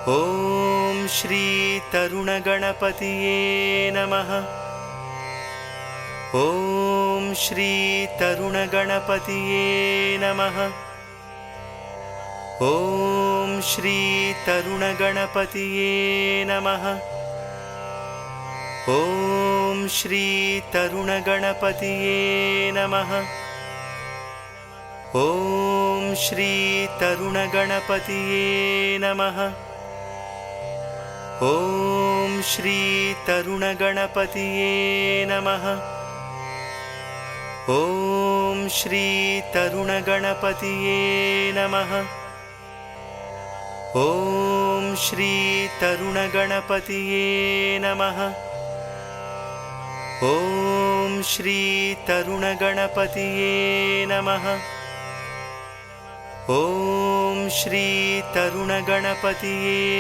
ॐ श्री तरुणगणपतिये नमः। ॐ श्री तरुणगणपतिये नमः। ॐ श्री तरुणगणपतिये नमः। ॐ श्री तरुणगणपतिये नमः। ॐ श्री तरुणगणपतिये नमः। ॐ श्री तरुणगणपतिये नमः। ॐ श्री तरुणगणपतिये नमः। ॐ श्री तरुणगणपतिये नमः। ॐ श्री तरुणगणपतिये नमः। ॐ श्री तरुणगणपतिये